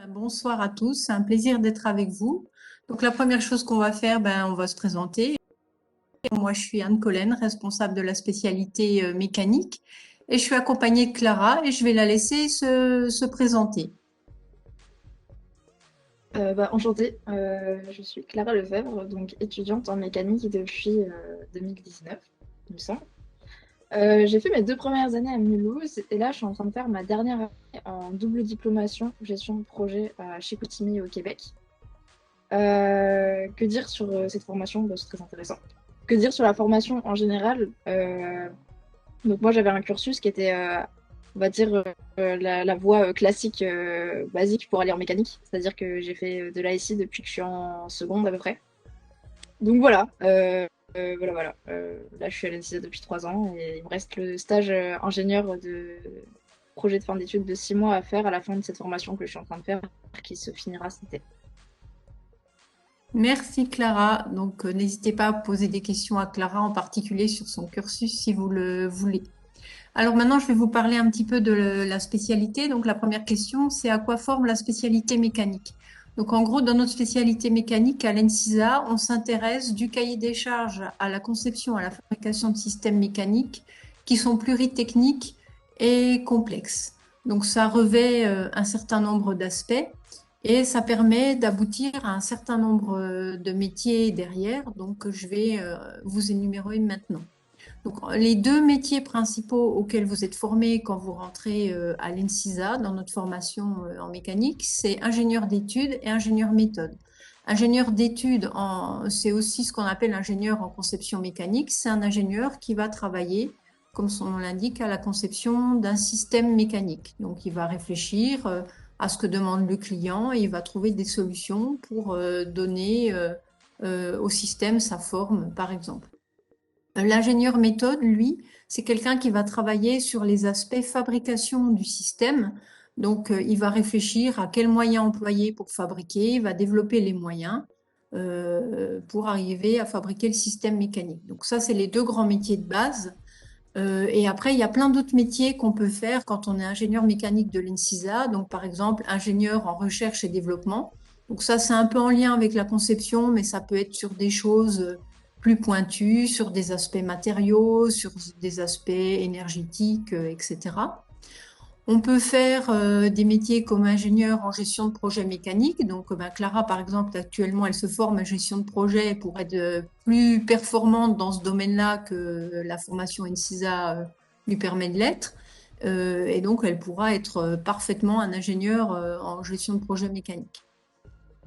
Bonsoir à tous, c'est un plaisir d'être avec vous. Donc la première chose qu'on va faire, on va se présenter. Moi, je suis Anne Collen, responsable de la spécialité mécanique, et je suis accompagnée de Clara et je vais la laisser se présenter. Enchantée, je suis Clara Lefebvre, donc étudiante en mécanique depuis 2019, il me semble. J'ai fait mes 2 premières années à Mulhouse et là je suis en train de faire ma dernière année en double diplomation gestion de projet à Chicoutimi au Québec. Que dire sur cette formation? C'est très intéressant. Que dire sur la formation en général? Donc moi j'avais un cursus qui était, on va dire, la voie classique basique pour aller en mécanique. C'est-à-dire que j'ai fait de l'ASI depuis que je suis en seconde à peu près. Donc voilà, voilà. Là je suis à l'ENSISA depuis 3 ans et il me reste le stage ingénieur de projet de fin d'études de 6 mois à faire à la fin de cette formation que je suis en train de faire qui se finira cet été. Merci Clara. Donc n'hésitez pas à poser des questions à Clara, en particulier sur son cursus si vous le voulez. Alors maintenant, je vais vous parler un petit peu de la spécialité. Donc la première question, c'est à quoi forme la spécialité mécanique? Donc en gros, dans notre spécialité mécanique à l'ENSISA, on s'intéresse du cahier des charges à la conception, à la fabrication de systèmes mécaniques qui sont pluritechniques et complexes. Donc ça revêt un certain nombre d'aspects et ça permet d'aboutir à un certain nombre de métiers derrière. Donc je vais vous énumérer maintenant. Donc, les deux métiers principaux auxquels vous êtes formés quand vous rentrez à l'ENSISA dans notre formation en mécanique, c'est ingénieur d'études et ingénieur méthode. Ingénieur d'études, c'est aussi ce qu'on appelle ingénieur en conception mécanique. C'est un ingénieur qui va travailler, comme son nom l'indique, à la conception d'un système mécanique. Donc, il va réfléchir à ce que demande le client et il va trouver des solutions pour donner au système sa forme, par exemple. L'ingénieur méthode, lui, c'est quelqu'un qui va travailler sur les aspects fabrication du système. Donc, il va réfléchir à quels moyens employer pour fabriquer, il va développer les moyens pour arriver à fabriquer le système mécanique. Donc, ça, c'est les deux grands métiers de base. Et après, il y a plein d'autres métiers qu'on peut faire quand on est ingénieur mécanique de l'ENSISA. Donc, par exemple, ingénieur en recherche et développement. Donc, ça, c'est un peu en lien avec la conception, mais ça peut être sur des choses plus pointues, sur des aspects matériaux, sur des aspects énergétiques, etc. On peut faire des métiers comme ingénieur en gestion de projet mécanique. Donc, Clara, par exemple, actuellement, elle se forme en gestion de projet pour être plus performante dans ce domaine-là que la formation NCISA lui permet de l'être. Et donc, elle pourra être parfaitement un ingénieur en gestion de projet mécanique.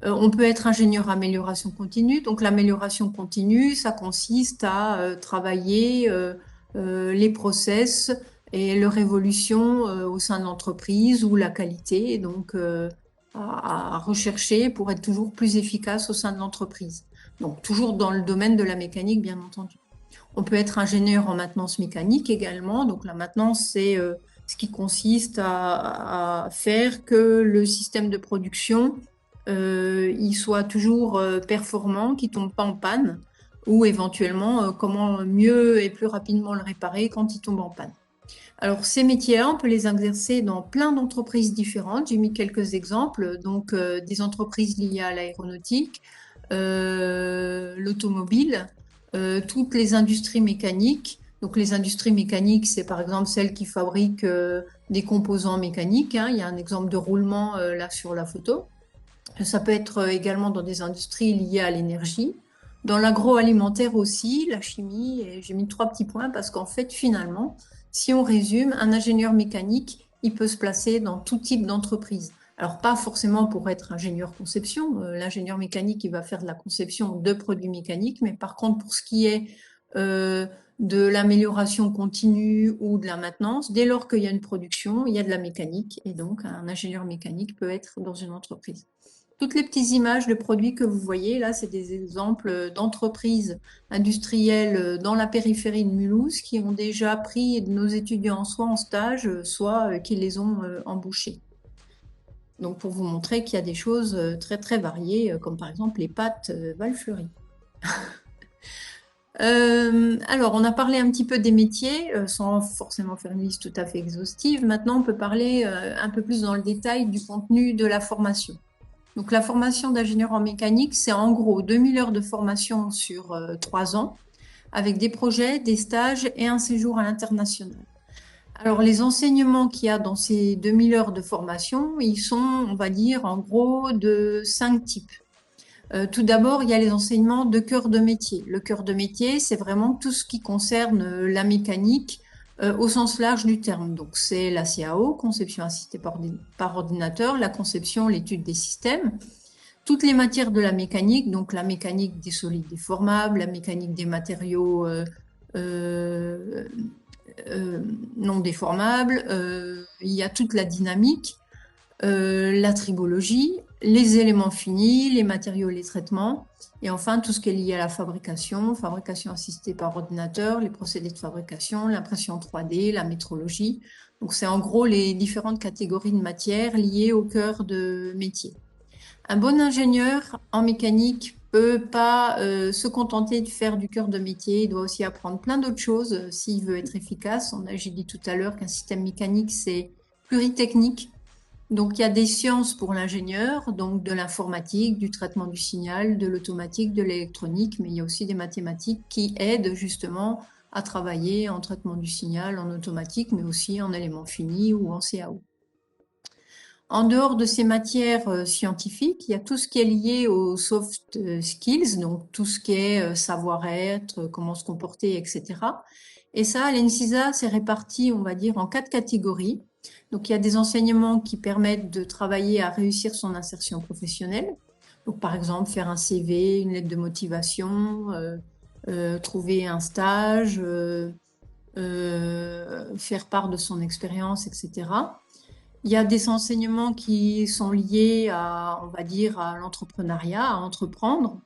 On peut être ingénieur amélioration continue. Donc, l'amélioration continue, ça consiste à travailler les process et leur évolution au sein de l'entreprise ou la qualité, donc à rechercher pour être toujours plus efficace au sein de l'entreprise. Donc, toujours dans le domaine de la mécanique, bien entendu. On peut être ingénieur en maintenance mécanique également. Donc, la maintenance, c'est ce qui consiste à faire que le système de production il soit toujours performant, qu'il tombe pas en panne, ou éventuellement comment mieux et plus rapidement le réparer quand il tombe en panne. Alors ces métiers-là, on peut les exercer dans plein d'entreprises différentes. J'ai mis quelques exemples, donc des entreprises liées à l'aéronautique, l'automobile, toutes les industries mécaniques. Donc les industries mécaniques, c'est par exemple celles qui fabriquent des composants mécaniques, hein. Il y a un exemple de roulement là sur la photo. Ça peut être également dans des industries liées à l'énergie, dans l'agroalimentaire aussi, la chimie, et j'ai mis 3 petits points parce qu'en fait, finalement, si on résume, un ingénieur mécanique, il peut se placer dans tout type d'entreprise. Alors, pas forcément pour être ingénieur conception. L'ingénieur mécanique, il va faire de la conception de produits mécaniques, mais par contre, pour ce qui est euh, de l'amélioration continue ou de la maintenance, dès lors qu'il y a une production, il y a de la mécanique, et donc un ingénieur mécanique peut être dans une entreprise. Toutes les petites images de produits que vous voyez là, c'est des exemples d'entreprises industrielles dans la périphérie de Mulhouse qui ont déjà pris nos étudiants soit en stage, soit qui les ont embauchés. Donc pour vous montrer qu'il y a des choses très très variées, comme par exemple les pâtes Valfleury. Alors, on a parlé un petit peu des métiers, sans forcément faire une liste tout à fait exhaustive. Maintenant, on peut parler un peu plus dans le détail du contenu de la formation. Donc, la formation d'ingénieur en mécanique, c'est en gros 2000 heures de formation sur 3 ans, avec des projets, des stages et un séjour à l'international. Alors, les enseignements qu'il y a dans ces 2000 heures de formation, ils sont, on va dire, en gros, de 5 types. Tout d'abord, il y a les enseignements de cœur de métier. Le cœur de métier, c'est vraiment tout ce qui concerne la mécanique au sens large du terme. Donc, c'est la CAO, conception assistée par ordinateur, la conception, l'étude des systèmes, toutes les matières de la mécanique, donc la mécanique des solides déformables, la mécanique des matériaux euh, non déformables, il y a toute la dynamique, la tribologie, les éléments finis, les matériaux et les traitements, et enfin tout ce qui est lié à la fabrication, fabrication assistée par ordinateur, les procédés de fabrication, l'impression 3D, la métrologie. Donc c'est en gros les différentes catégories de matières liées au cœur de métier. Un bon ingénieur en mécanique peut pas se contenter de faire du cœur de métier, il doit aussi apprendre plein d'autres choses s'il veut être efficace. J'ai dit tout à l'heure qu'un système mécanique, c'est pluritechnique. Donc, il y a des sciences pour l'ingénieur, donc de l'informatique, du traitement du signal, de l'automatique, de l'électronique, mais il y a aussi des mathématiques qui aident justement à travailler en traitement du signal, en automatique, mais aussi en éléments finis ou en CAO. En dehors de ces matières scientifiques, il y a tout ce qui est lié aux soft skills, donc tout ce qui est savoir-être, comment se comporter, etc. Et ça, à l'ENSISA, c'est réparti, on va dire, en 4 catégories. Donc, il y a des enseignements qui permettent de travailler à réussir son insertion professionnelle. Donc, par exemple, faire un CV, une lettre de motivation, trouver un stage, faire part de son expérience, etc. Il y a des enseignements qui sont liés à, on va dire, à l'entrepreneuriat, à entreprendre.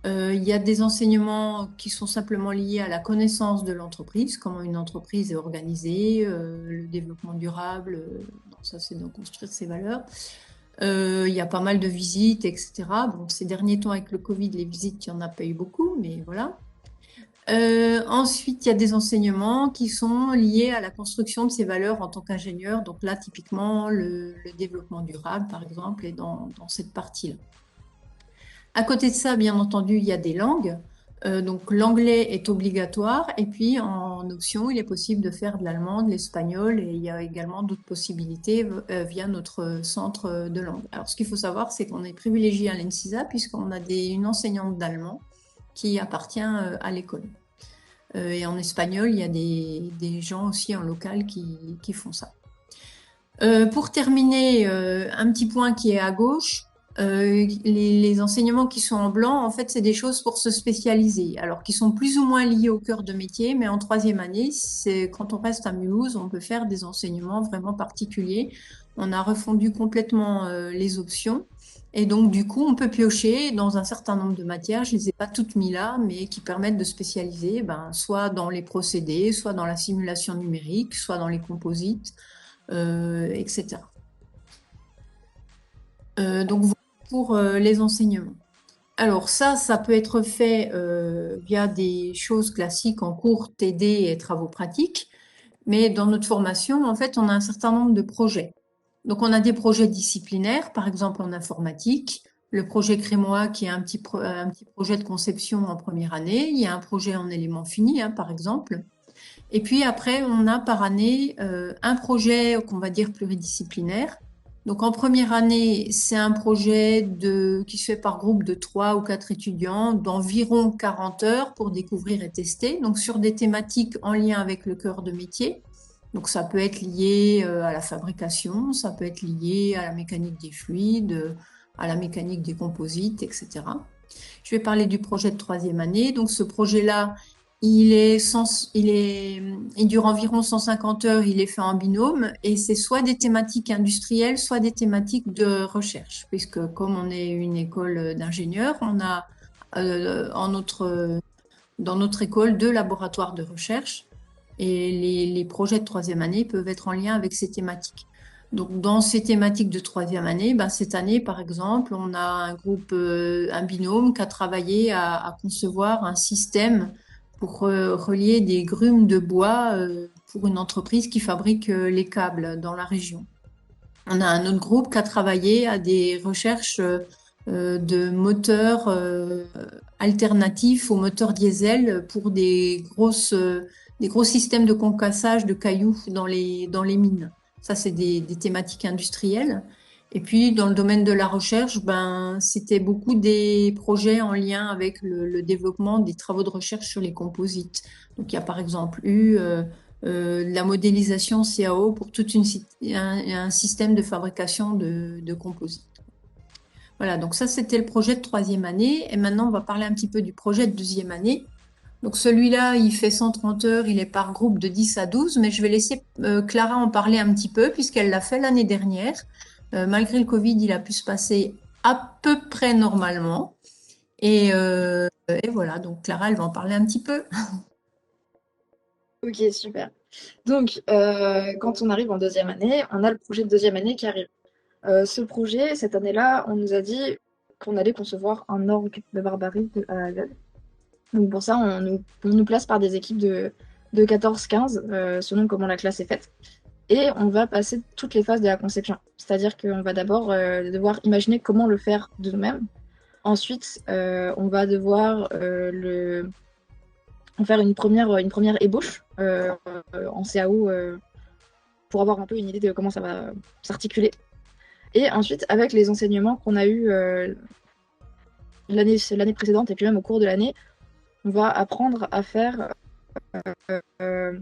Il y a des enseignements qui sont simplement liés à la connaissance de l'entreprise, comment une entreprise est organisée, le développement durable, ça c'est de construire ses valeurs. Il y a pas mal de visites, etc. Bon, ces derniers temps avec le Covid, les visites, il n'y en a pas eu beaucoup, mais voilà. Ensuite, il y a des enseignements qui sont liés à la construction de ces valeurs en tant qu'ingénieur. Donc là, typiquement, le développement durable, par exemple, est dans cette partie-là. À côté de ça, bien entendu, il y a des langues. Donc l'anglais est obligatoire et puis en option, il est possible de faire de l'allemand, de l'espagnol et il y a également d'autres possibilités via notre centre de langue. Alors ce qu'il faut savoir, c'est qu'on est privilégié à l'ENSISA puisqu'on a une enseignante d'allemand qui appartient à l'école. Et en espagnol, il y a des gens aussi en local qui font ça. Pour terminer, un petit point qui est à gauche, les enseignements qui sont en blanc, en fait, c'est des choses pour se spécialiser, alors qui sont plus ou moins liés au cœur de métier, mais en troisième année, c'est quand on reste à Mulhouse, on peut faire des enseignements vraiment particuliers. On a refondu complètement les options. Et donc, du coup, on peut piocher dans un certain nombre de matières. Je ne les ai pas toutes mis là, mais qui permettent de spécialiser, soit dans les procédés, soit dans la simulation numérique, soit dans les composites, etc. Donc, voilà pour les enseignements. Alors ça peut être fait via des choses classiques en cours, TD et travaux pratiques. Mais dans notre formation, en fait, on a un certain nombre de projets. Donc, on a des projets disciplinaires, par exemple en informatique, le projet Crémois qui est un petit projet de conception en première année. Il y a un projet en éléments finis, hein, par exemple. Et puis après, on a par année un projet qu'on va dire pluridisciplinaire. Donc en première année, c'est un projet qui se fait par groupe de 3 ou 4 étudiants d'environ 40 heures pour découvrir et tester, donc sur des thématiques en lien avec le cœur de métier. Donc ça peut être lié à la fabrication, ça peut être lié à la mécanique des fluides, à la mécanique des composites, etc. Je vais parler du projet de troisième année. Donc ce projet-là, il dure environ 150 heures, il est fait en binôme et c'est soit des thématiques industrielles, soit des thématiques de recherche, puisque comme on est une école d'ingénieurs, on a dans notre école 2 laboratoires de recherche et les projets de troisième année peuvent être en lien avec ces thématiques. Donc, dans ces thématiques de troisième année, cette année, par exemple, on a un groupe, un binôme qui a travaillé à concevoir un système pour relier des grumes de bois pour une entreprise qui fabrique les câbles dans la région. On a un autre groupe qui a travaillé à des recherches de moteurs alternatifs aux moteurs diesel pour des gros systèmes de concassage de cailloux dans les mines. Ça, c'est des thématiques industrielles. Et puis, dans le domaine de la recherche, ben, c'était beaucoup des projets en lien avec le développement des travaux de recherche sur les composites. Donc, il y a par exemple eu la modélisation CAO pour un système de fabrication de composites. Voilà, donc ça c'était le projet de troisième année. Et maintenant, on va parler un petit peu du projet de deuxième année. Donc celui-là, il fait 130 heures, il est par groupe de 10 à 12, mais je vais laisser Clara en parler un petit peu puisqu'elle l'a fait l'année dernière. Malgré le Covid, il a pu se passer à peu près normalement. Et voilà, donc Clara, elle va en parler un petit peu. Ok, super. Donc, quand on arrive en deuxième année, on a le projet de deuxième année qui arrive. Ce projet, cette année-là, on nous a dit qu'on allait concevoir un orgue de barbarie de A à Z. Donc pour ça, on nous place par des équipes de 14-15, selon comment la classe est faite. Et on va passer toutes les phases de la conception. C'est-à-dire qu'on va d'abord devoir imaginer comment le faire de nous-mêmes. Ensuite, on va devoir en faire une première ébauche en CAO pour avoir un peu une idée de comment ça va s'articuler. Et ensuite, avec les enseignements qu'on a eus l'année précédente et puis même au cours de l'année, on va apprendre à faire euh,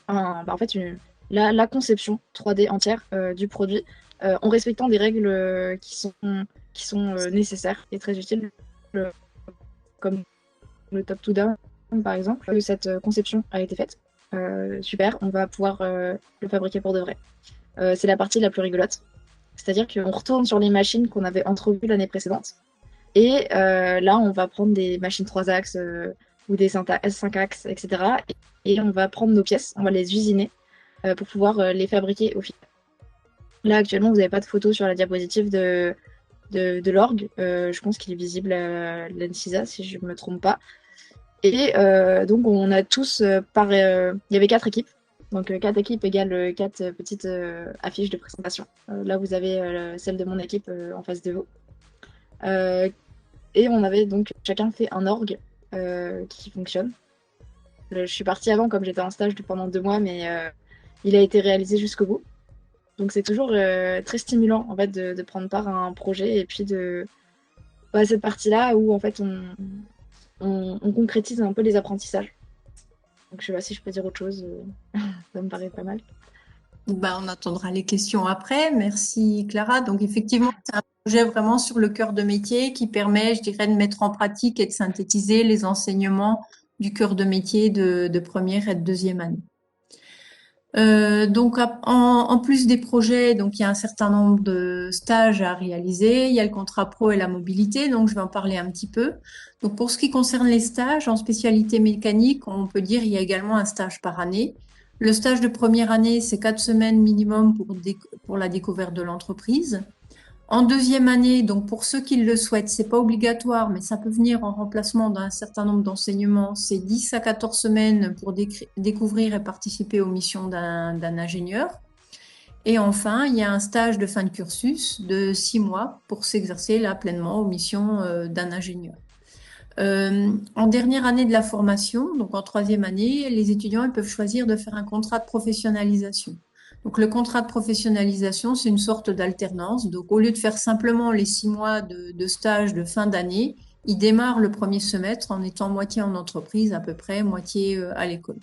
en fait la conception 3D entière du produit en respectant des règles qui sont nécessaires et très utiles, euh, comme le top to down par exemple. Cette conception a été faite. Super, on va pouvoir le fabriquer pour de vrai. C'est la partie la plus rigolote. C'est-à-dire qu'on retourne sur les machines qu'on avait entrevues l'année précédente. Et là, on va prendre des machines 3 axes ou des 5 axes, etc. Et on va prendre nos pièces, on va les usiner pour pouvoir les fabriquer au final. Là, actuellement, vous n'avez pas de photo sur la diapositive de l'orgue. Je pense qu'il est visible à l'ANSYSA, si je ne me trompe pas. Et donc, on a tous il y avait 4 équipes. Donc, 4 équipes égale 4 petites affiches de présentation. Là, vous avez celle de mon équipe en face de vous. Et on avait donc chacun fait un orgue qui fonctionne. Je suis partie avant, comme j'étais en stage pendant 2 mois, mais il a été réalisé jusqu'au bout. Donc c'est toujours très stimulant en fait de prendre part à un projet et puis de cette partie-là où en fait on concrétise un peu les apprentissages. Donc je sais pas si je peux dire autre chose, ça me paraît pas mal. Ben, on attendra les questions après. Merci Clara. Donc effectivement, c'est un projet vraiment sur le cœur de métier qui permet, je dirais, de mettre en pratique et de synthétiser les enseignements du cœur de métier de première et de deuxième année. Donc en plus des projets, donc il y a un certain nombre de stages à réaliser. Il y a le contrat pro et la mobilité, donc je vais en parler un petit peu. Donc pour ce qui concerne les stages en spécialité mécanique, on peut dire il y a également un stage par année. Le stage de première année, c'est 4 semaines minimum pour la découverte de l'entreprise. En deuxième année, donc pour ceux qui le souhaitent, c'est pas obligatoire, mais ça peut venir en remplacement d'un certain nombre d'enseignements. C'est 10 à 14 semaines pour découvrir et participer aux missions d'un ingénieur. Et enfin, il y a un stage de fin de cursus de 6 mois pour s'exercer là pleinement aux missions d'un ingénieur. En dernière année de la formation, donc en troisième année, les étudiants ils peuvent choisir de faire un contrat de professionnalisation. Donc le contrat de professionnalisation, c'est une sorte d'alternance. Donc au lieu de faire simplement les 6 mois de stage de fin d'année, ils démarrent le premier semestre en étant moitié en entreprise à peu près, moitié à l'école.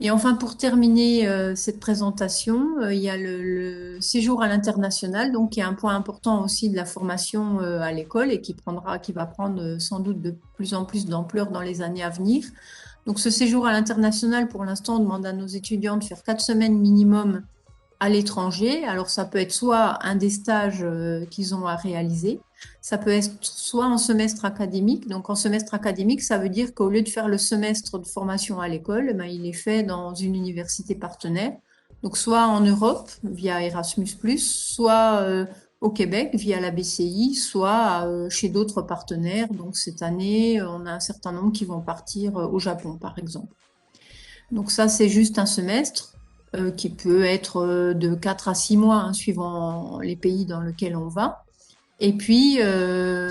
Et enfin, pour terminer cette présentation, il y a le séjour à l'international, donc qui est un point important aussi de la formation à l'école et qui va prendre sans doute de plus en plus d'ampleur dans les années à venir. Donc, ce séjour à l'international, pour l'instant, on demande à nos étudiants de faire 4 semaines minimum à l'étranger. Alors, ça peut être soit un des stages qu'ils ont à réaliser, ça peut être soit en semestre académique. Donc, en semestre académique, ça veut dire qu'au lieu de faire le semestre de formation à l'école, ben, il est fait dans une université partenaire. Donc, soit en Europe via Erasmus+, soit au Québec via la BCI, soit chez d'autres partenaires. Donc cette année, on a un certain nombre qui vont partir au Japon, par exemple. Donc ça, c'est juste un semestre qui peut être de 4 à 6 mois, hein, suivant les pays dans lesquels on va. Et puis,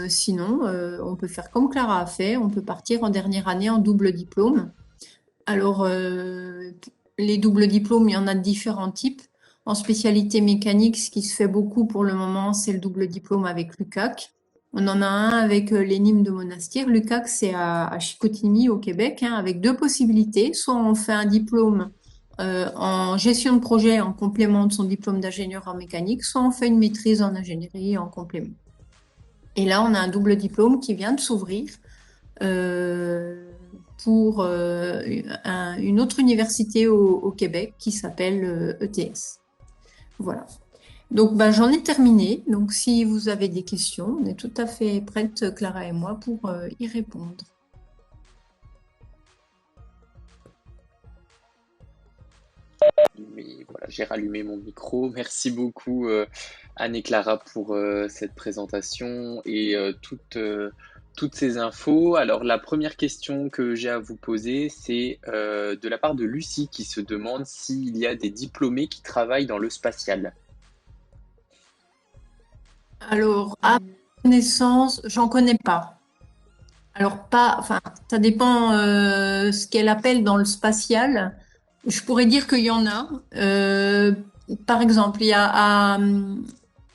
sinon, on peut faire comme Clara a fait, on peut partir en dernière année en double diplôme. Alors, les doubles diplômes, il y en a de différents types. En spécialité mécanique, ce qui se fait beaucoup pour le moment, c'est le double diplôme avec l'UQAC. On en a un avec les Nîmes de Monastir. L'UQAC, c'est à Chicoutimi, au Québec, hein, avec deux possibilités. Soit on fait un diplôme en gestion de projet en complément de son diplôme d'ingénieur en mécanique, soit on fait une maîtrise en ingénierie en complément. Et là, on a un double diplôme qui vient de s'ouvrir euh, pour une autre université au Québec qui s'appelle ETS. Voilà. Donc, ben, j'en ai terminé. Donc, si vous avez des questions, on est tout à fait prêtes, Clara et moi, pour y répondre. Mais voilà, j'ai rallumé mon micro. Merci beaucoup Anne et Clara pour cette présentation et toutes ces infos. Alors la première question que j'ai à vous poser, c'est de la part de Lucie qui se demande s'il y a des diplômés qui travaillent dans le spatial. Alors, à ma connaissance, j'en connais pas. Alors, pas, enfin, ça dépend ce qu'elle appelle dans le spatial. Je pourrais dire qu'il y en a. Par exemple, il y a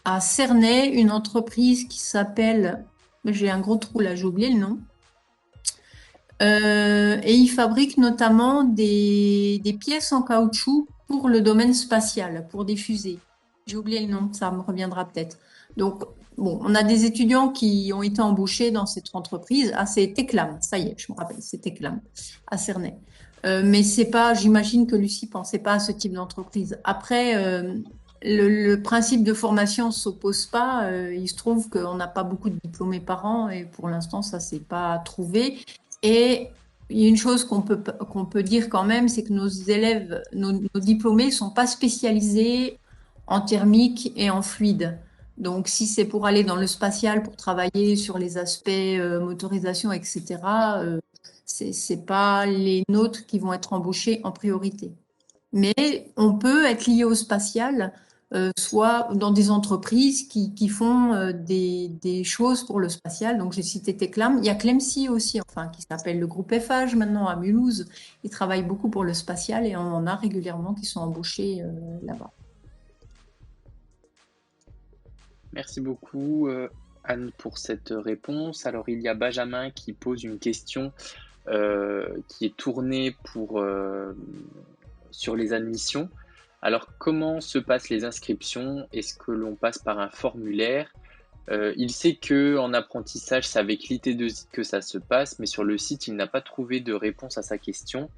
à Cernay une entreprise qui s'appelle, j'ai un gros trou là, j'ai oublié le nom. Et ils fabriquent notamment des pièces en caoutchouc pour le domaine spatial, pour des fusées. J'ai oublié le nom, ça me reviendra peut-être. Donc, bon, on a des étudiants qui ont été embauchés dans cette entreprise. Ah, c'est Teclam, ça y est, je me rappelle, c'est Teclam, à Cernay. Mais c'est pas, j'imagine que Lucie pensait pas à ce type d'entreprise. Après, le principe de formation s'oppose pas. Il se trouve qu'on n'a pas beaucoup de diplômés par an et pour l'instant, ça s'est pas trouvé. Et il y a une chose qu'on peut dire quand même, c'est que nos élèves, nos diplômés sont pas spécialisés en thermique et en fluide. Donc, si c'est pour aller dans le spatial, pour travailler sur les aspects motorisation, etc., c'est pas les nôtres qui vont être embauchés en priorité. Mais on peut être lié au spatial, soit dans des entreprises qui font des choses pour le spatial. Donc j'ai cité Teclam. Il y a Clemcy aussi, enfin, qui s'appelle le groupe FH maintenant à Mulhouse. Ils travaillent beaucoup pour le spatial et on en a régulièrement qui sont embauchés là-bas. Merci beaucoup Anne pour cette réponse. Alors il y a Benjamin qui pose une question qui est tournée sur les admissions. Alors, comment se passent les inscriptions? Est-ce que l'on passe par un formulaire? Il sait que en apprentissage, c'est avec l'IT2I que ça se passe, mais sur le site, il n'a pas trouvé de réponse à sa question.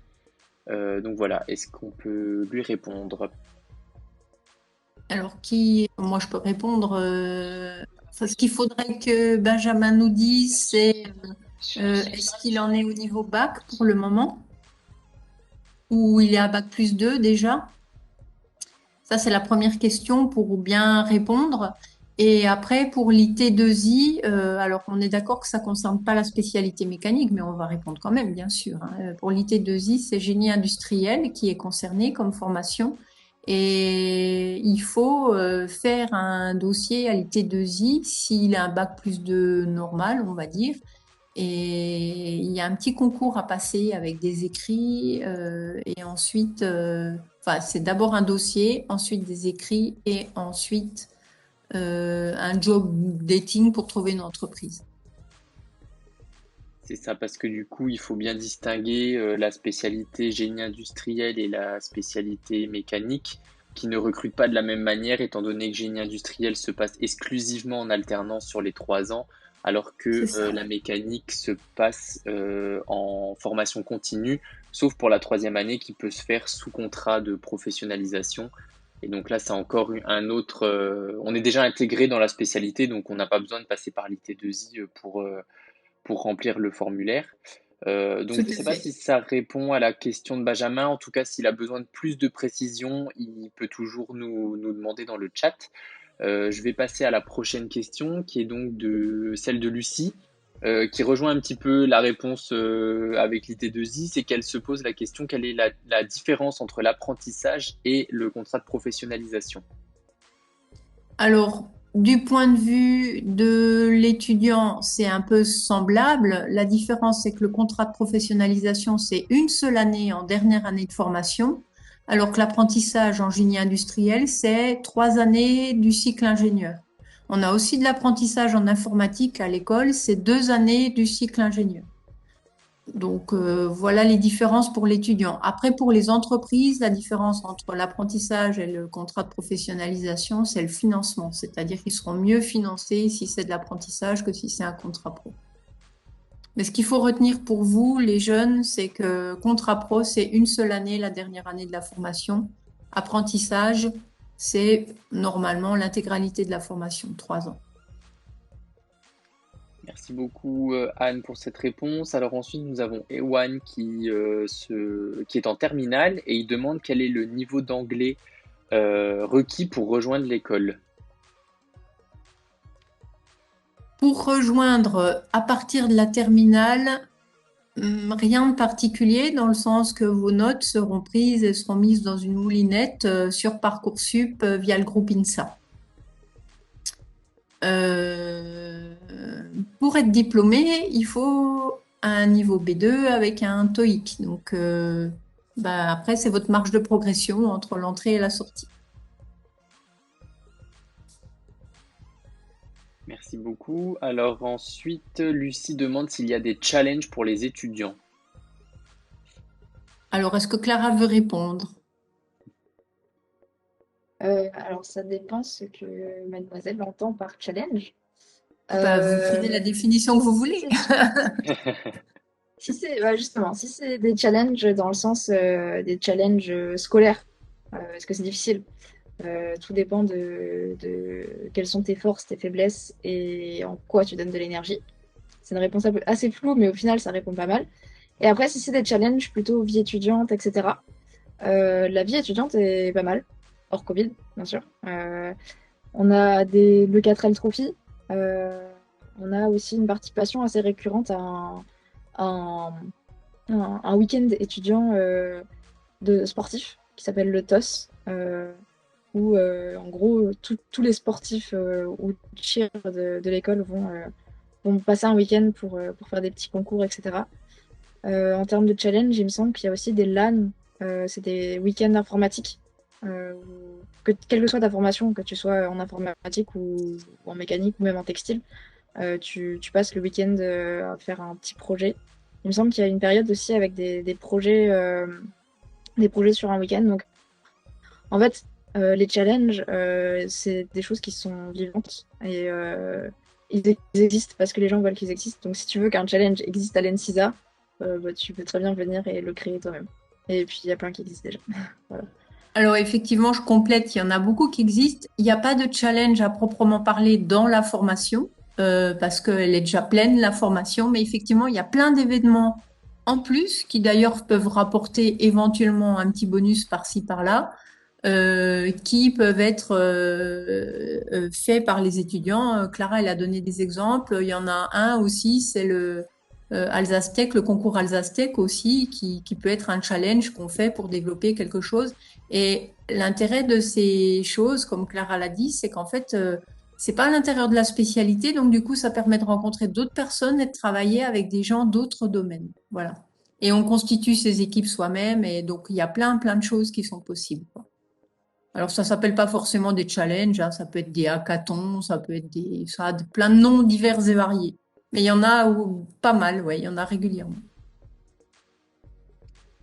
Donc voilà, est-ce qu'on peut lui répondre? Alors moi je peux répondre. Enfin, ce qu'il faudrait que Benjamin nous dise, c'est est-ce qu'il en est au niveau bac pour le moment ou il est à bac plus 2 déjà? Ça, c'est la première question pour bien répondre. Et après, pour l'IT2I, alors on est d'accord que ça ne concerne pas la spécialité mécanique, mais on va répondre quand même, bien sûr, hein. Pour l'IT2I, c'est génie industriel qui est concerné comme formation. Et il faut faire un dossier à l'IT2I s'il a un bac plus 2 normal, on va dire. Et il y a un petit concours à passer avec des écrits et ensuite, enfin, c'est d'abord un dossier, ensuite des écrits et ensuite un job dating pour trouver une entreprise. C'est ça, parce que du coup, il faut bien distinguer la spécialité génie industriel et la spécialité mécanique, qui ne recrutent pas de la même manière, étant donné que génie industriel se passe exclusivement en alternance sur les 3 ans, alors C'est que ça. la mécanique se passe en formation continue, sauf pour la troisième année qui peut se faire sous contrat de professionnalisation. Et donc là, c'est encore un autre. On est déjà intégré dans la spécialité, donc on n'a pas besoin de passer par l'IT2I pour remplir le formulaire. Tout Donc je ne à sais pas fait. si ça répond à la question de Benjamin. En tout cas, s'il a besoin de plus de précision, il peut toujours nous demander dans le chat. Je vais passer à la prochaine question, qui est donc celle de Lucie, qui rejoint un petit peu la réponse avec l'idée de Z, c'est qu'elle se pose la question, quelle est la différence entre l'apprentissage et le contrat de professionnalisation? Alors, du point de vue de l'étudiant, c'est un peu semblable. La différence, c'est que le contrat de professionnalisation, c'est une seule année en dernière année de formation, alors que l'apprentissage en génie industriel, c'est 3 années du cycle ingénieur. On a aussi de l'apprentissage en informatique à l'école, c'est 2 années du cycle ingénieur. Donc voilà les différences pour l'étudiant. Après, pour les entreprises, la différence entre l'apprentissage et le contrat de professionnalisation, c'est le financement. C'est-à-dire qu'ils seront mieux financés si c'est de l'apprentissage que si c'est un contrat pro. Mais ce qu'il faut retenir pour vous, les jeunes, c'est que contrat pro, c'est une seule année, la dernière année de la formation. Apprentissage, c'est normalement l'intégralité de la formation, 3 ans. Merci beaucoup Anne pour cette réponse. Alors ensuite nous avons Ewan qui est en terminale et il demande quel est le niveau d'anglais requis pour rejoindre l'école. Pour rejoindre à partir de la terminale, rien de particulier dans le sens que vos notes seront prises et seront mises dans une moulinette sur Parcoursup via le groupe INSA. Pour être diplômé, il faut un niveau B2 avec un TOEIC. Donc, après, c'est votre marge de progression entre l'entrée et la sortie. Merci beaucoup. Alors ensuite, Lucie demande s'il y a des challenges pour les étudiants. Alors, est-ce que Clara veut répondre? Alors, ça dépend ce que mademoiselle entend par challenge. Vous prenez la définition que vous voulez. Si c'est justement, si c'est des challenges dans le sens des challenges scolaires, est-ce que c'est difficile? Tout dépend de quelles sont tes forces, tes faiblesses et en quoi tu donnes de l'énergie. C'est une réponse assez floue, mais au final, ça répond pas mal. Et après, si c'est des challenges plutôt vie étudiante, etc., la vie étudiante est pas mal, hors Covid, bien sûr. On a le 4L Trophy. On a aussi une participation assez récurrente à un, un week-end étudiant de sportif qui s'appelle le TOS, où en gros tous les sportifs ou cheer de l'école vont passer un week-end pour faire des petits concours, etc. En termes de challenge, il me semble qu'il y a aussi des LAN, c'est des week-ends informatiques. Quelle que soit ta formation, que tu sois en informatique ou en mécanique ou même en textile, tu passes le week-end à faire un petit projet. Il me semble qu'il y a une période aussi avec des projets sur un week-end. Donc, en fait, les challenges, c'est des choses qui sont vivantes et ils existent parce que les gens veulent qu'ils existent. Donc, si tu veux qu'un challenge existe à l'ENSISA, tu peux très bien venir et le créer toi-même. Et puis, il y a plein qui existent déjà. Voilà. Alors effectivement, je complète, il y en a beaucoup qui existent. Il n'y a pas de challenge à proprement parler dans la formation, parce qu'elle est déjà pleine, la formation, mais effectivement, il y a plein d'événements en plus qui d'ailleurs peuvent rapporter éventuellement un petit bonus par-ci, par-là, qui peuvent être faits par les étudiants. Clara, elle a donné des exemples. Il y en a un aussi, c'est le Alsace Tech, le concours Alsace Tech aussi, qui peut être un challenge qu'on fait pour développer quelque chose. Et l'intérêt de ces choses, comme Clara l'a dit, c'est qu'en fait, c'est pas à l'intérieur de la spécialité, donc du coup, ça permet de rencontrer d'autres personnes et de travailler avec des gens d'autres domaines. Voilà. Et on constitue ces équipes soi-même, et donc il y a plein de choses qui sont possibles, quoi. Alors ça s'appelle pas forcément des challenges, hein, ça peut être des hackathons, ça a plein de noms divers et variés. Mais il y en a pas mal, ouais, il y en a régulièrement.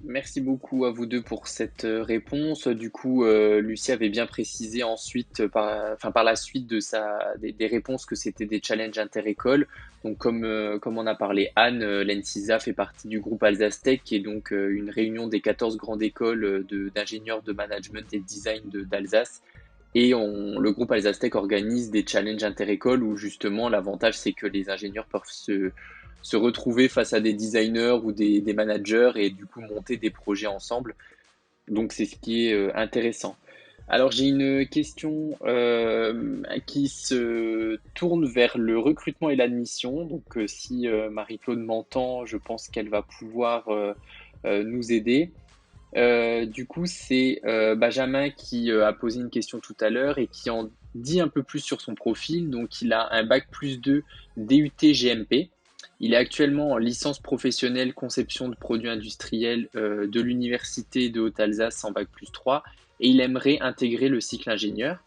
Merci beaucoup à vous deux pour cette réponse. Du coup, Lucie avait bien précisé ensuite, par la suite des réponses, que c'était des challenges inter-écoles. Donc, comme en a parlé Anne, l'ENSISA fait partie du groupe Alsace Tech, qui est donc une réunion des 14 grandes écoles d'ingénieurs de management et de design d'Alsace. Et le groupe Alsace Tech organise des challenges inter-écoles où justement l'avantage c'est que les ingénieurs peuvent se retrouver face à des designers ou des managers et du coup monter des projets ensemble. Donc c'est ce qui est intéressant. Alors, j'ai une question qui se tourne vers le recrutement et l'admission. Donc, si Marie-Claude m'entend, je pense qu'elle va pouvoir nous aider. Du coup, c'est Benjamin qui a posé une question tout à l'heure et qui en dit un peu plus sur son profil. Donc, il a un bac+2 DUT GMP. Il est actuellement en licence professionnelle conception de produits industriels de l'Université de Haute-Alsace en bac+3 et il aimerait intégrer le cycle ingénieur.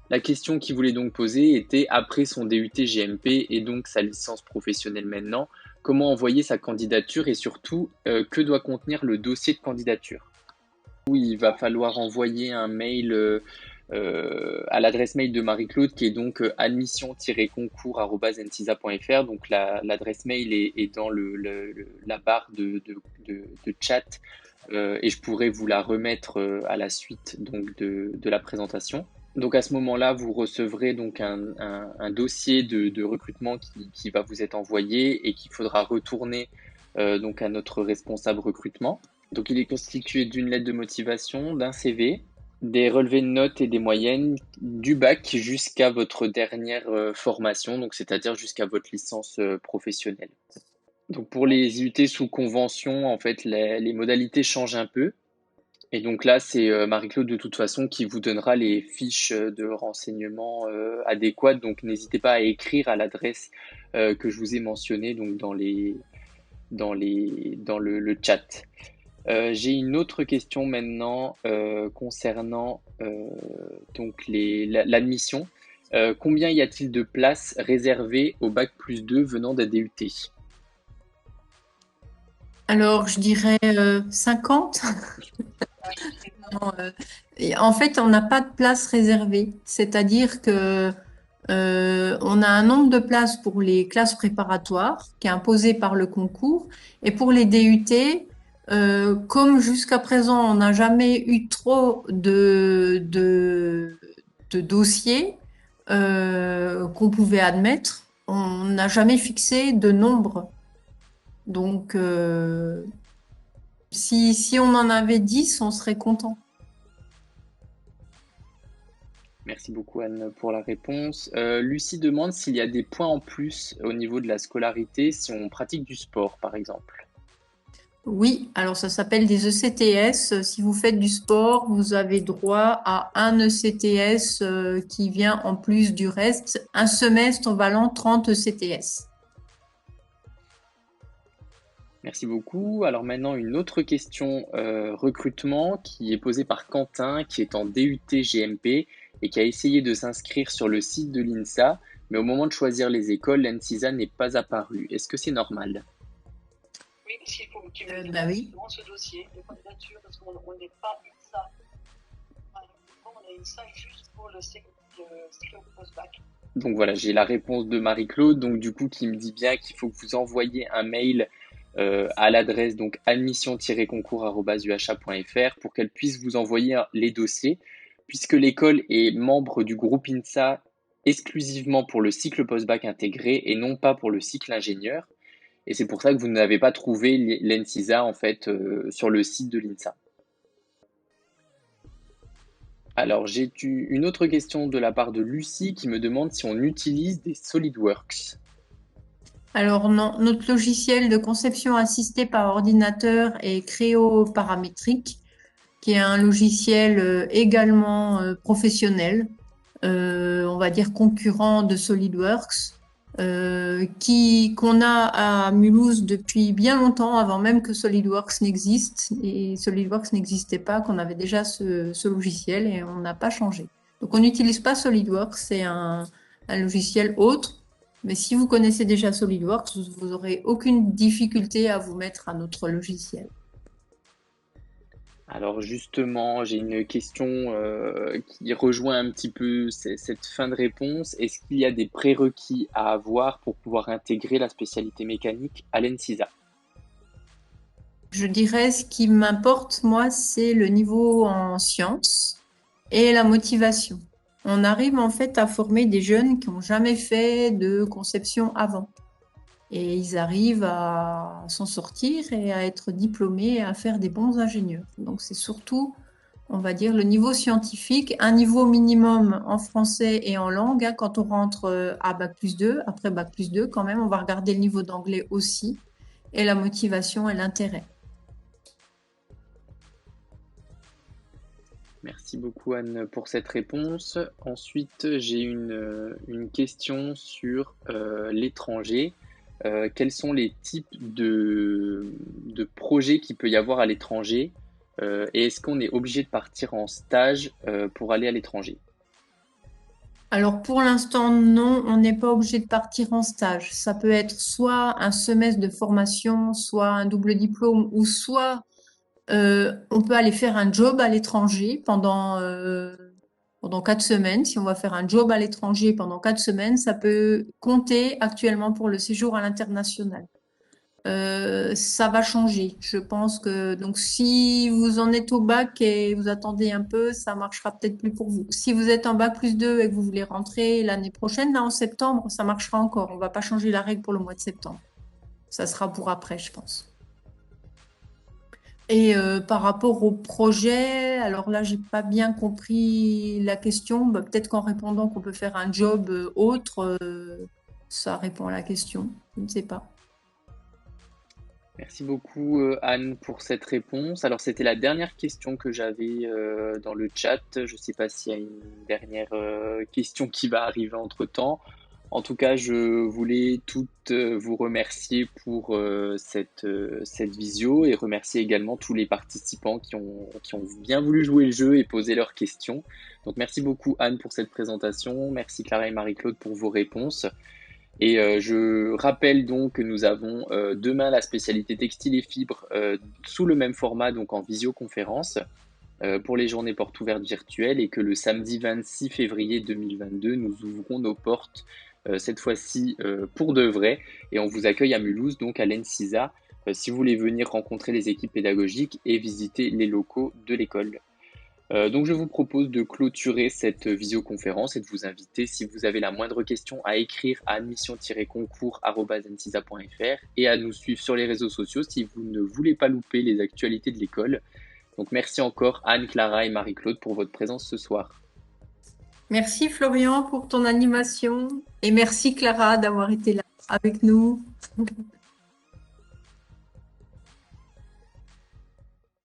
La question qu'il voulait donc poser était, après son DUT GMP et donc sa licence professionnelle maintenant, comment envoyer sa candidature et surtout, que doit contenir le dossier de candidature? Il va falloir envoyer un mail à l'adresse mail de Marie-Claude qui est donc admission-concours@ncisa.fr. Donc l'adresse mail est dans la barre de chat et je pourrais vous la remettre à la suite donc de la présentation. Donc à ce moment-là, vous recevrez donc un dossier de recrutement qui va vous être envoyé et qu'il faudra retourner donc à notre responsable recrutement. Donc il est constitué d'une lettre de motivation, d'un CV, des relevés de notes et des moyennes, du bac jusqu'à votre dernière formation, donc c'est-à-dire jusqu'à votre licence professionnelle. Donc pour les IUT sous convention, en fait, les modalités changent un peu. Et donc là, c'est Marie-Claude de toute façon qui vous donnera les fiches de renseignements adéquates. Donc n'hésitez pas à écrire à l'adresse que je vous ai mentionnée donc dans le chat. J'ai une autre question maintenant concernant donc l'admission. Combien y a-t-il de places réservées au bac+2 venant des DUT? Alors, je dirais 50. Non, et en fait, on n'a pas de place réservée. C'est-à-dire que on a un nombre de places pour les classes préparatoires qui est imposé par le concours. Et pour les DUT, comme jusqu'à présent, on n'a jamais eu trop de dossiers qu'on pouvait admettre, on n'a jamais fixé de nombre. Donc, si on en avait 10, on serait content. Merci beaucoup Anne pour la réponse. Lucie demande s'il y a des points en plus au niveau de la scolarité si on pratique du sport par exemple. Oui, alors ça s'appelle des ECTS. Si vous faites du sport, vous avez droit à un ECTS qui vient en plus du reste, un semestre valant 30 ECTS. Merci beaucoup. Alors maintenant, une autre question recrutement qui est posée par Quentin, qui est en DUT GMP et qui a essayé de s'inscrire sur le site de l'INSA, mais au moment de choisir les écoles, l'NCISA n'est pas apparu. Est-ce que c'est normal? Oui, parce qu'il faut qu'il me Bah oui. dans ce dossier de candidature, parce qu'on n'est pas INSA. On a INSA juste pour le cycle post-bac. Donc voilà, j'ai la réponse de Marie-Claude, donc du coup qui me dit bien qu'il faut que vous envoyiez un mail à l'adresse donc admission-concours@uha.fr pour qu'elle puisse vous envoyer les dossiers, puisque l'école est membre du groupe INSA exclusivement pour le cycle post-bac intégré et non pas pour le cycle ingénieur. Et c'est pour ça que vous n'avez pas trouvé l'NCISA en fait sur le site de l'INSA. Alors, j'ai une autre question de la part de Lucie qui me demande si on utilise des SolidWorks. Alors non, notre logiciel de conception assistée par ordinateur est Creo Paramétrique, qui est un logiciel également professionnel, on va dire concurrent de SolidWorks, qu'on a à Mulhouse depuis bien longtemps, avant même que SolidWorks n'existe. Et SolidWorks n'existait pas, qu'on avait déjà ce logiciel et on n'a pas changé. Donc on n'utilise pas SolidWorks, c'est un logiciel autre. Mais si vous connaissez déjà SolidWorks, vous n'aurez aucune difficulté à vous mettre à notre logiciel. Alors justement, j'ai une question qui rejoint un petit peu cette fin de réponse. Est-ce qu'il y a des prérequis à avoir pour pouvoir intégrer la spécialité mécanique à l'ENSISA? Je dirais ce qui m'importe, moi, c'est le niveau en sciences et la motivation. On arrive en fait à former des jeunes qui n'ont jamais fait de conception avant. Et ils arrivent à s'en sortir et à être diplômés et à faire des bons ingénieurs. Donc c'est surtout on va dire, le niveau scientifique, un niveau minimum en français et en langue, hein, quand on rentre à bac+2, après bac+2 quand même, on va regarder le niveau d'anglais aussi, et la motivation et l'intérêt. Merci beaucoup Anne pour cette réponse. Ensuite, j'ai une question sur l'étranger. Quels sont les types de projets qu'il peut y avoir à l'étranger? Et est-ce qu'on est obligé de partir en stage pour aller à l'étranger? Alors pour l'instant, non, on n'est pas obligé de partir en stage. Ça peut être soit un semestre de formation, soit un double diplôme, ou soit on peut aller faire un job à l'étranger pendant 4 semaines. Si on va faire un job à l'étranger pendant 4 semaines, ça peut compter actuellement pour le séjour à l'international. Ça va changer. Je pense que donc si vous en êtes au bac et vous attendez un peu, ça marchera peut-être plus pour vous. Si vous êtes en bac+2 et que vous voulez rentrer l'année prochaine, là en septembre, ça marchera encore. On va pas changer la règle pour le mois de septembre. Ça sera pour après, je pense. Et par rapport au projet, alors là, j'ai pas bien compris la question. Bah, peut-être qu'en répondant qu'on peut faire un job autre, ça répond à la question. Je ne sais pas. Merci beaucoup Anne pour cette réponse. Alors c'était la dernière question que j'avais dans le chat. Je ne sais pas s'il y a une dernière question qui va arriver entre-temps. En tout cas, je voulais toutes vous remercier pour cette visio et remercier également tous les participants qui ont bien voulu jouer le jeu et poser leurs questions. Donc merci beaucoup Anne pour cette présentation. Merci Clara et Marie-Claude pour vos réponses. Et je rappelle donc que nous avons demain la spécialité textile et fibres sous le même format, donc en visioconférence, pour les journées portes ouvertes virtuelles, et que le samedi 26 février 2022, nous ouvrons nos portes cette fois-ci pour de vrai, et on vous accueille à Mulhouse, donc à l'ENSISA, si vous voulez venir rencontrer les équipes pédagogiques et visiter les locaux de l'école. Donc je vous propose de clôturer cette visioconférence et de vous inviter, si vous avez la moindre question, à écrire à admission-concours@ensisa.fr et à nous suivre sur les réseaux sociaux si vous ne voulez pas louper les actualités de l'école. Donc merci encore Anne, Clara et Marie-Claude pour votre présence ce soir. Merci Florian pour ton animation et merci Clara d'avoir été là avec nous.